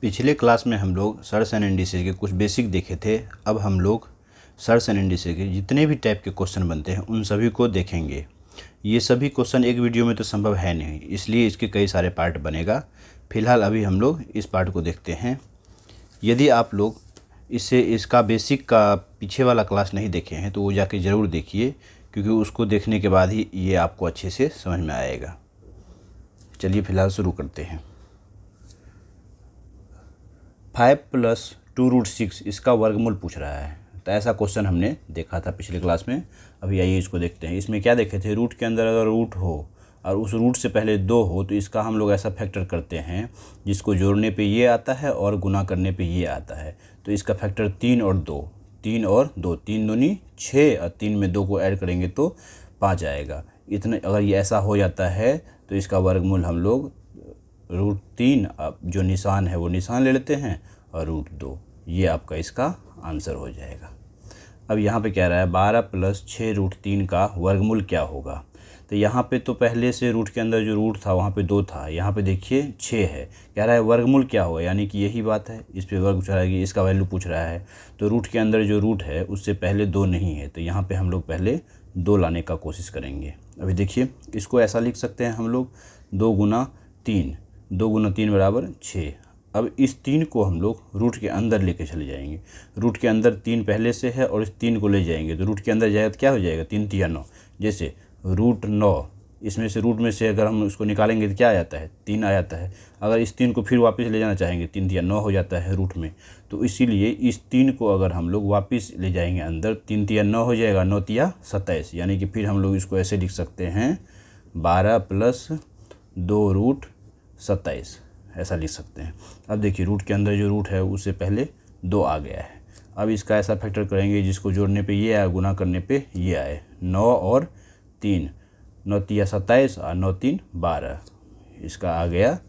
पिछले क्लास में हम लोग सर्च एंड इंडिसेज के कुछ बेसिक देखे थे। अब हम लोग सर्च एंड इंडिसेज के जितने भी टाइप के क्वेश्चन बनते हैं उन सभी को देखेंगे। ये सभी क्वेश्चन एक वीडियो में तो संभव है नहीं, इसलिए इसके कई सारे पार्ट बनेगा। फिलहाल अभी हम लोग इस पार्ट को देखते हैं। यदि आप लोग इसका बेसिक का पीछे वाला क्लास नहीं देखे हैं तो वो जाके ज़रूर देखिए, क्योंकि उसको देखने के बाद ही ये आपको अच्छे से समझ में आएगा। चलिए फिलहाल शुरू करते हैं। 5 + 2√6 इसका वर्गमूल पूछ रहा है। तो ऐसा क्वेश्चन हमने देखा था पिछले क्लास में। अभी आइए इसको देखते हैं। इसमें क्या देखे थे, रूट के अंदर अगर रूट हो और उस रूट से पहले 2 हो तो इसका हम लोग ऐसा फैक्टर करते हैं जिसको जोड़ने पे ये आता है और गुना करने पे ये आता है। तो इसका फैक्टर 3 और 2, 3 और 2, 3 दूनी 6 और 3 में 2 को ऐड करेंगे तो 5 आएगा। इतने अगर ये ऐसा हो जाता है तो इसका वर्गमूल हम लोग √3 अब जो निशान है वो निशान ले लेते हैं और √2, ये आपका इसका आंसर हो जाएगा। अब यहाँ पे क्या रहा है, 12 + 6√3 का वर्गमूल क्या होगा। तो यहाँ पे तो पहले से रूट के अंदर जो रूट था वहाँ पे 2 था, यहाँ पे देखिए 6 है। कह रहा है वर्गमूल क्या होगा, यानी कि यही बात है। इस पे वर्ग पूछ रहा है कि इसका वैल्यू पूछ रहा है। तो रूट के अंदर जो रूट है उससे पहले 2 नहीं है, तो यहाँ पे हम लोग पहले 2 लाने का कोशिश करेंगे। अभी देखिए इसको ऐसा लिख सकते हैं हम लोग, 2 × 3, 2 × 3 = 6। अब इस 3 को हम लोग रूट के अंदर लेके चले जाएंगे। रूट के अंदर 3 पहले से है और इस 3 को ले जाएंगे तो रूट के अंदर जाएगा तो क्या हो जाएगा, 3 × 3 = 9। जैसे √9, इसमें से रूट में से अगर हम उसको निकालेंगे तो क्या आ जाता है, 3 आ जाता है। अगर इस 3 को फिर वापस ले जाना चाहेंगे, 3 × 3 = 9 हो जाता है रूट में। तो इसीलिए इस 3 को अगर हम लोग वापस ले जाएंगे अंदर, 3 × 3 = 9 हो जाएगा, 9 × 3 = 27। यानी कि फिर हम लोग इसको ऐसे लिख सकते हैं, 12 + 2√27 ऐसा लिख सकते हैं। अब देखिए रूट के अंदर जो रूट है उससे पहले 2 आ गया है। अब इसका ऐसा फैक्टर करेंगे जिसको जोड़ने पे ये आए, गुना करने पे ये आए। 9 और 3, 9 × 3 = 27 और 9 × 3 = 12। इसका आ गया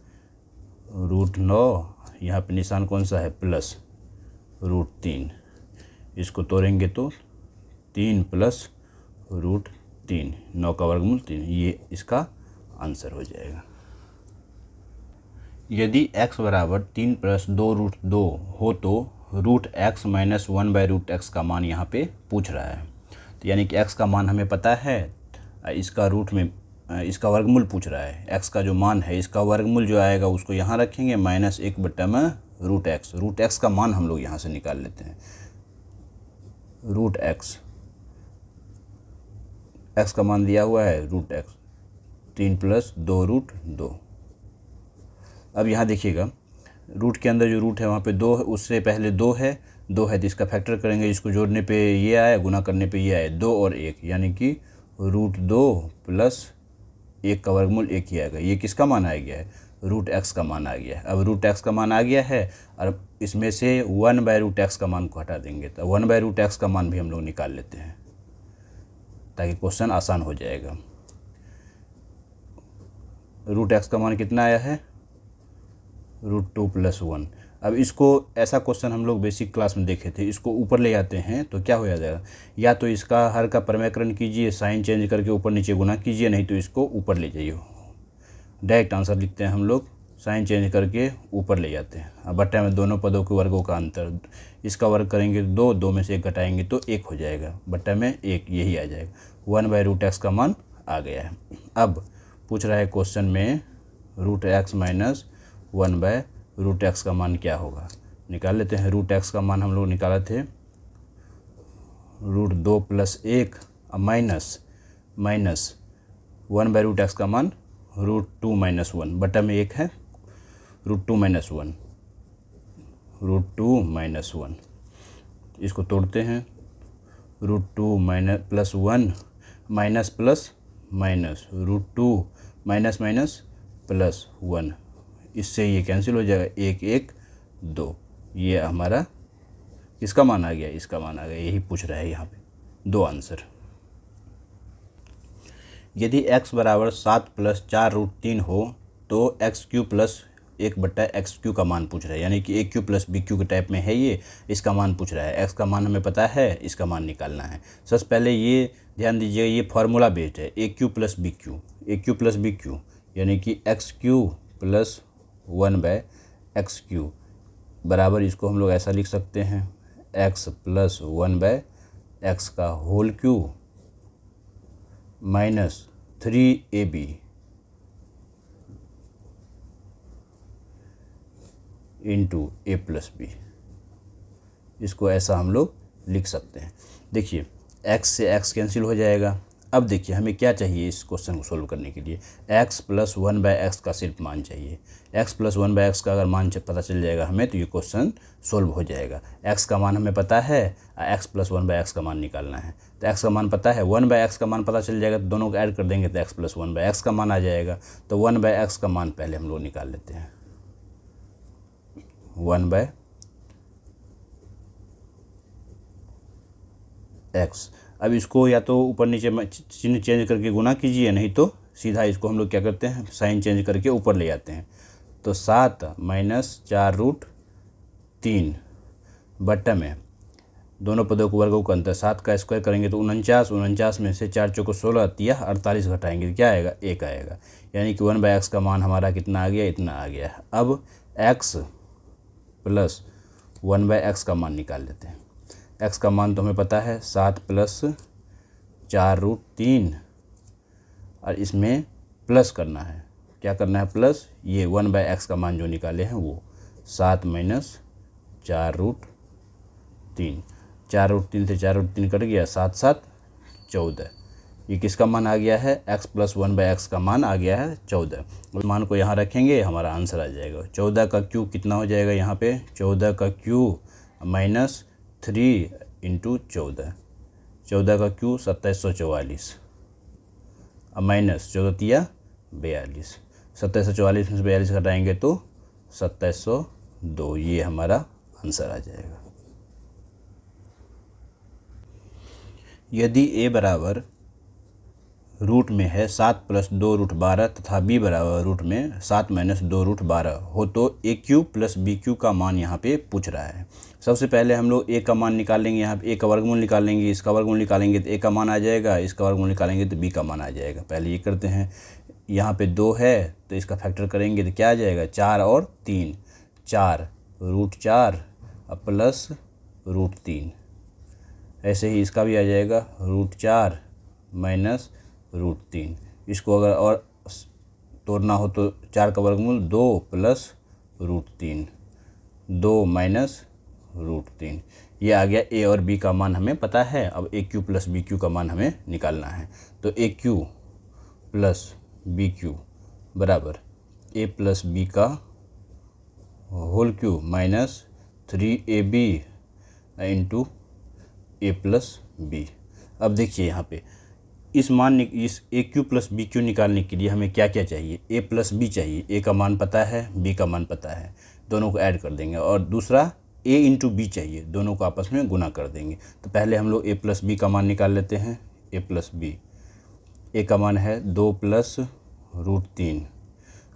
√9। यहाँ पे निशान कौन सा है, प्लस √3। इसको तोड़ेंगे तो 3 + √3, 9 का वर्गमूल 3, ये इसका आंसर हो जाएगा। यदि x = 3 + 2√2 हो तो √x - 1/√x का मान यहाँ पे पूछ रहा है। तो यानी कि x का मान हमें पता है, इसका रूट में इसका वर्गमूल पूछ रहा है। x का जो मान है इसका वर्गमूल जो आएगा उसको यहाँ रखेंगे, -1/√x। √x का मान हम लोग यहाँ से निकाल लेते हैं। √x, x का मान दिया हुआ है √x, 3 + 2√2। अब यहाँ देखिएगा रूट के अंदर जो रूट है वहाँ पे 2 है, उससे पहले 2 है। 2 है तो इसका फैक्टर करेंगे, इसको जोड़ने पे ये आए, गुना करने पे ये आए, 2 और 1, यानी कि √2 + 1 का वर्गमूल 1 ही आएगा। ये किसका मान आ गया है, √x का मान आ गया है। अब √x का मान आ गया है और इसमें से 1/√x का मान को हटा देंगे तो 1/√x का मान भी हम लोग निकाल लेते हैं ताकि क्वेश्चन आसान हो जाएगा। √x का मान कितना आया है, √2 + 1। अब इसको ऐसा क्वेश्चन हम लोग बेसिक क्लास में देखे थे, इसको ऊपर ले जाते हैं तो क्या हो जाएगा, या तो इसका हर का परिमेयकरण कीजिए, साइन चेंज करके ऊपर नीचे गुना कीजिए, नहीं तो इसको ऊपर ले जाइए। डायरेक्ट आंसर लिखते हैं हम लोग, साइन चेंज करके ऊपर ले जाते हैं। अब बट्टा में दोनों पदों के वर्गों का अंतर, इसका वर्ग करेंगे 2, 2 में से 1 घटाएंगे तो 1 हो जाएगा, बट्टा में 1, यही आ जाएगा। 1/√x का मान आ गया है। अब पूछ रहा है क्वेश्चन में √x - 1/√x का मान क्या होगा, निकाल लेते हैं। √x का मान हम लोग निकाले थे, √2 + 1 माइनस 1/√x का मान √2 - 1, बटा में 1 है, √2 - 1, √2 - 1। इसको तोड़ते हैं, √2 + 1 minus plus minus, √2 minus minus plus 1, इससे ये कैंसिल हो जाएगा, 1 1 2। ये हमारा किसका मान आ गया, इसका मान आ गया, यही पूछ रहा है यहाँ पे, 2 आंसर। यदि x = 7 + 4√3 हो तो x³ + 1/x³ का मान पूछ रहा है, यानी कि AQ + BQ के टाइप में है ये, इसका मान पूछ रहा है। x का मान हमें पता है, इसका मान निकालना है। सबसे पहले ये ध्यान दीजिए, ये फार्मूला बेस्ड है, AQ + BQ, AQ + BQ यानी कि x³ + 1/x³, बराबर इसको हम लोग ऐसा लिख सकते हैं x प्लस 1/x का whole cube minus 3ab into a plus B. इसको ऐसा हम लोग लिख सकते हैं। देखिए x से x कैंसिल हो जाएगा। अब देखिए हमें क्या चाहिए इस क्वेश्चन को सोल्व करने के लिए, x प्लस 1/x का सिर्फ मान चाहिए। x प्लस 1/x का अगर मान पता चल जाएगा हमें तो ये क्वेश्चन सोल्व हो जाएगा। x का मान हमें पता है, x प्लस 1/x का मान निकालना है। तो x का मान पता है, 1/x का मान पता चल जाएगा तो दोनों को ऐड कर देंगे तो x प्लस 1/x का मान आ जाएगा। तो 1/x का मान पहले हम लोग निकाल लेते हैं, 1/x। अब इसको या तो ऊपर नीचे चिन्ह चेंज करके गुना कीजिए, नहीं तो सीधा इसको हम लोग क्या करते हैं, साइन चेंज करके ऊपर ले आते हैं। तो 7 माइनस 4√3 बट्टा में दोनों पदों को वर्गों का अंतर 7 का स्क्वायर करेंगे तो 49 में से 4 चौको 16 तिया 48 घटाएंगे तो क्या आएगा, 1 आएगा। यानी कि 1/x का मान हमारा कितना आ गया, इतना आ गया। अब x प्लस 1/x का मान निकाल लेते हैं। x का मान तो हमें पता है 7 प्लस 4√3 और इसमें प्लस करना है, क्या करना है प्लस, ये 1/x का मान जो निकाले हैं वो 7 माइनस 4√3, 4√3 से 4√3 कट गया, 7 7 14। ये किसका मान आ गया है, x प्लस 1/x का मान आ गया है 14। उस मान को यहाँ रखेंगे हमारा आंसर आ जाएगा। 14 का क्यूब कितना हो जाएगा यहाँ पे, 14 का क्यूब माइनस 3 इंटू 14, 14 का क्यूब 2744 अब माइनस 14 तिया 42, 2744 में से 42 घटाएंगे तो 2702, ये हमारा आंसर आ जाएगा। यदि a बराबर रूट में है 7 प्लस 2√12 तथा b बराबर रूट में 7 माइनस 2√12 हो तो a cube plus b cube का मान यहाँ पे पूछ रहा है। सबसे पहले हम लोग a का मान निकालेंगे, यहाँ पे a का वर्गमूल निकालेंगे, इसका वर्गमूल निकालेंगे तो a का मान आ जाएगा, इसका वर्गमूल निकालेंगे तो b का मान आ जाएगा। पहले ये करते हैं, यहाँ पे 2 है तो इसका फैक्टर करेंगे तो क्या आ जाएगा, 4 और 3, 4√4 प्लस √3। ऐसे ही इसका भी आ जाएगा √4 माइनस √3। इसको अगर और तोड़ना हो तो 4 का वर्गमूल 2 प्लस √3, 2 माइनस √3। ये आ गया a और b का मान हमें पता है। अब a Q plus b cube का मान हमें निकालना है। तो a क्यू प्लस b क्यू बराबर a प्लस b का whole cube minus 3ab into a plus b. अब देखिए यहाँ पे इस a Q plus b cube निकालने के लिए हमें क्या क्या चाहिए, a प्लस बी चाहिए। a का मान पता है, b का मान पता है, दोनों को ऐड कर देंगे। और दूसरा a इंटू बी चाहिए, दोनों को आपस में गुना कर देंगे। तो पहले हम लोग a प्लस बी का मान निकाल लेते हैं। a प्लस बी, a का मान है 2 प्लस √3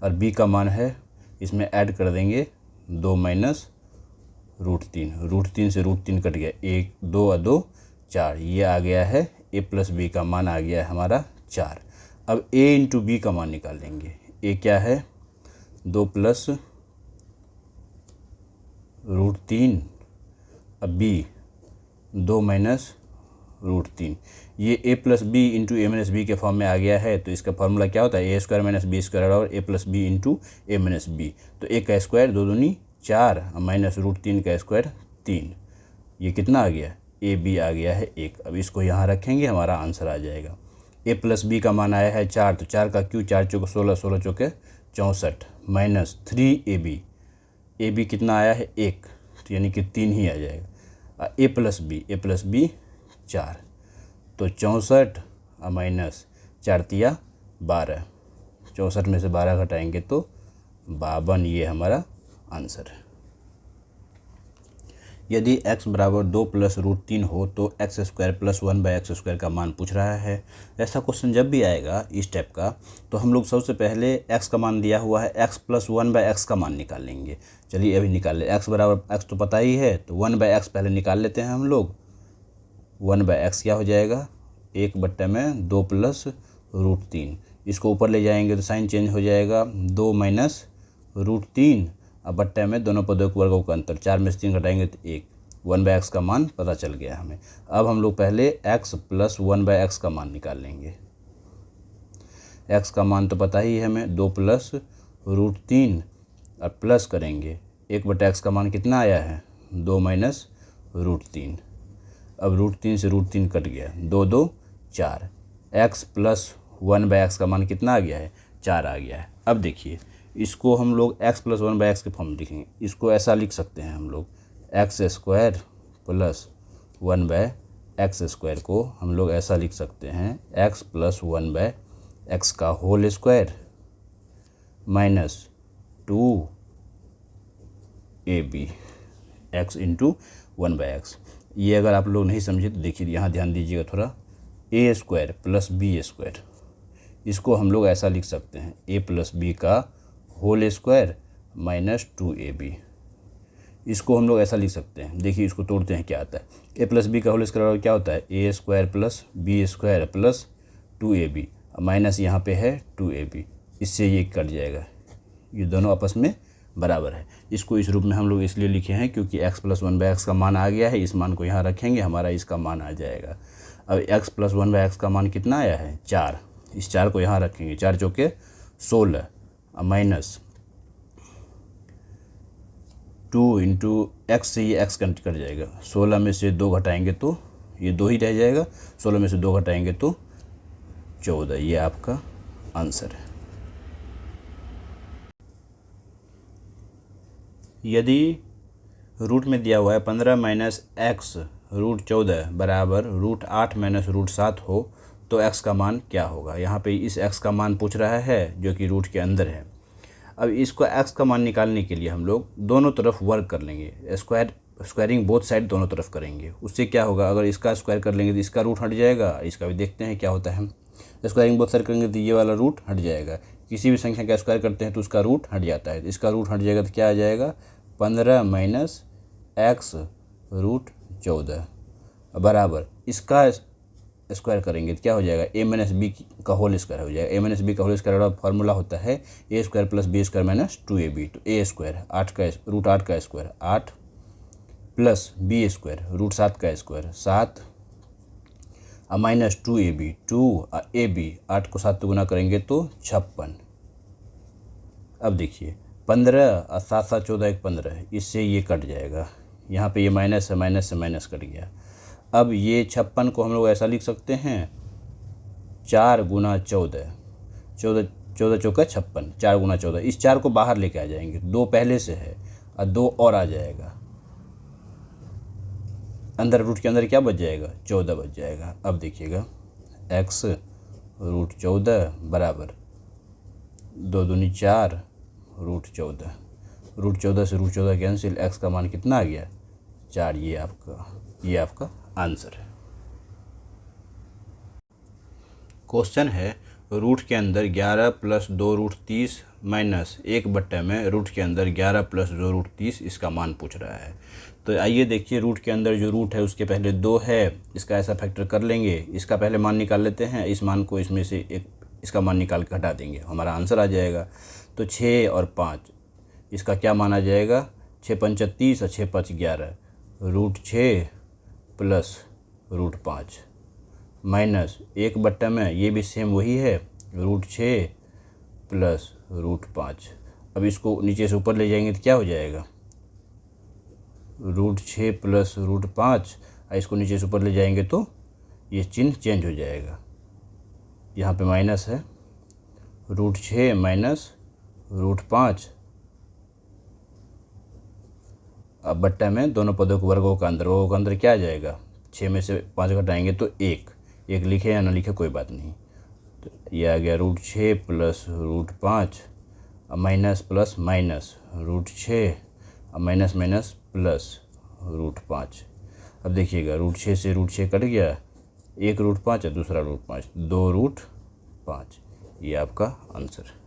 और b का मान है, इसमें ऐड कर देंगे 2 माइनस √3, √3 से √3 कट गया, 1 2 और 2 4, ये आ गया है a प्लस बी का मान आ गया है हमारा 4। अब a इंटू बी का मान निकाल लेंगे। a क्या है 2 प्लस √3, अब b 2 माइनस √3। ये a plus b into a minus b के फॉर्म में आ गया है। तो इसका फॉर्मूला क्या होता है, a square minus b square और a plus b into a minus b. तो a का स्क्वायर 2 दूनी 4 माइनस √3 का स्क्वायर 3, ये कितना आ गया, ए बी आ गया है 1। अब इसको यहाँ रखेंगे, हमारा आंसर आ जाएगा। a प्लस बी का मान आया है 4, तो 4 का क्यू 4 चौके 16, 16 चौके 64 माइनस 3ab, ए बी कितना आया है 1, तो यानी कि 3 ही आ जाएगा। a प्लस बी 4, तो 64 माइनस 4 तिया 12, 64 में से 12 घटाएंगे तो 52, ये हमारा आंसर है। यदि x बराबर 2 प्लस √3 हो तो x square plus 1/x square का मान पूछ रहा है। ऐसा क्वेश्चन जब भी आएगा इस टाइप का, तो हम लोग सबसे पहले x का मान दिया हुआ है, x प्लस 1/x का मान निकाल लेंगे। चलिए अभी निकाल ले, x बराबर x तो पता ही है, तो 1/x पहले निकाल लेते हैं हम लोग। 1/x क्या हो जाएगा, 1/2 प्लस √3। इसको ऊपर ले जाएंगे तो साइन चेंज हो जाएगा, 2 माइनस √3 अब बट्टे में दोनों पदों के वर्गों का अंतर, 4 में से 3 घटाएंगे तो 1, 1/x का मान पता चल गया हमें। अब हम लोग पहले x प्लस 1/x का मान निकाल लेंगे। x का मान तो पता ही है हमें, 2 प्लस √3 और प्लस करेंगे 1/x का मान कितना आया है, 2 माइनस √3। अब √3 से √3 कट गया, 2 2 4, x प्लस 1/x का मान कितना आ गया है, 4 आ गया है। अब देखिए इसको हम लोग x प्लस 1/x के फॉर्म में लिखेंगे। इसको ऐसा लिख सकते हैं हम लोग, x² प्लस 1/x² को हम लोग ऐसा लिख सकते हैं, x प्लस 1/x का whole square minus 2ab x into 1/x। ये अगर आप लोग नहीं समझे तो देखिए यहाँ ध्यान दीजिएगा थोड़ा, a² प्लस b², इसको हम लोग ऐसा लिख सकते हैं, a प्लस b का होल स्क्वायर माइनस 2ab। इसको हम लोग ऐसा लिख सकते हैं, देखिए इसको तोड़ते हैं क्या आता है, a प्लस बी का होल स्क्वायर क्या होता है, a² plus b² plus 2ab, minus यहाँ पे है 2ab, इससे ये कट जाएगा, ये दोनों आपस में बराबर है। इसको इस रूप में हम लोग इसलिए लिखे हैं क्योंकि x प्लस 1/x का मान आ गया है, इस मान को यहाँ रखेंगे, हमारा इसका मान आ जाएगा। अब x प्लस 1/x का मान कितना आया है, 4, इस 4 को यहाँ रखेंगे, 4 चौके 16 माइनस 2 इंटू x से ये x कट जाएगा, 16 में से 2 घटाएंगे तो ये 2 ही रह जाएगा, 16 में से 2 घटाएंगे तो 14, ये आपका आंसर है। यदि रूट में दिया हुआ है 15 माइनस x √14 बराबर √8 माइनस √7 हो तो x का मान क्या होगा। यहाँ पे इस x का मान पूछ रहा है जो कि रूट के अंदर है। अब इसको x का मान निकालने के लिए हम लोग दोनों तरफ वर्क कर लेंगे, स्क्वायरिंग बोथ साइड दोनों तरफ करेंगे। उससे क्या होगा, अगर इसका स्क्वायर कर लेंगे तो इसका रूट हट जाएगा, इसका भी देखते हैं क्या होता है। स्क्वायरिंग बोथ साइड करेंगे तो ये वाला रूट हट जाएगा, किसी भी संख्या का स्क्वायर करते हैं तो उसका रूट हट जाता है, इसका रूट हट जाएगा तो क्या आ जाएगा, 15 माइनस x √14 बराबर इसका स्क्वायर करेंगे तो क्या हो जाएगा, a माइनस बी का होल स्क्वायर हो जाएगा। a माइनस बी का होल स्क्वायर का फार्मूला होता है a² plus b² minus 2ab, तो a² 8 का √8 का स्क्वायर 8 प्लस b² √7 का स्क्वायर 7 माइनस 2ab 2 ab 8 को 7 गुना करेंगे तो 56। अब देखिए 15 और 7 7 14 1 15, इससे ये कट जाएगा, यहाँ पे ये माइनस है, माइनस से माइनस कट गया। अब ये 56 को हम लोग ऐसा लिख सकते हैं, 4 गुना 14, 14 चौका 56, 4 गुना 14, इस 4 को बाहर लेके आ जाएंगे, 2 पहले से है और 2 और आ जाएगा, अंदर रूट के अंदर क्या बच जाएगा, 14 बच जाएगा। अब देखिएगा x √14 बराबर 2 दूनी 4 √14, √14 से √14 कैंसिल, x का मान कितना आ गया, 4, ये आपका आंसर है। क्वेश्चन है रूट के अंदर 11 प्लस 2 √30 माइनस 1 बट्टे में रूट के अंदर 11 प्लस 2 √30, इसका मान पूछ रहा है। तो आइए देखिए, रूट के अंदर जो रूट है उसके पहले 2 है, इसका ऐसा फैक्टर कर लेंगे, इसका पहले मान निकाल लेते हैं, इस मान को इसमें से एक इसका मान निकाल के हटा देंगे, हमारा आंसर आ जाएगा। तो 6 और 5, इसका क्या मान आ जाएगा, 6 पंच 30 और 6 5 11, √6 प्लस √5 माइनस 1 बट्टे में ये भी सेम वही है, √6 प्लस √5। अब इसको नीचे से ऊपर ले जाएंगे तो क्या हो जाएगा, √6 प्लस √5, इसको नीचे से ऊपर ले जाएंगे तो ये चिन्ह चेंज हो जाएगा, यहाँ पे माइनस है, √6 माइनस √5। अब बट्टे में दोनों पदों के वर्गों का अंदर क्या आ जाएगा, 6 में से 5 घटाएंगे तो 1 लिखे या ना लिखे कोई बात नहीं, तो ये आ गया √6 plus √5 minus plus minus √6 minus minus plus √5। अब देखिएगा √6 से √6 कट गया, एक √5 है, दूसरा √5, 2 √5, ये आपका आंसर है।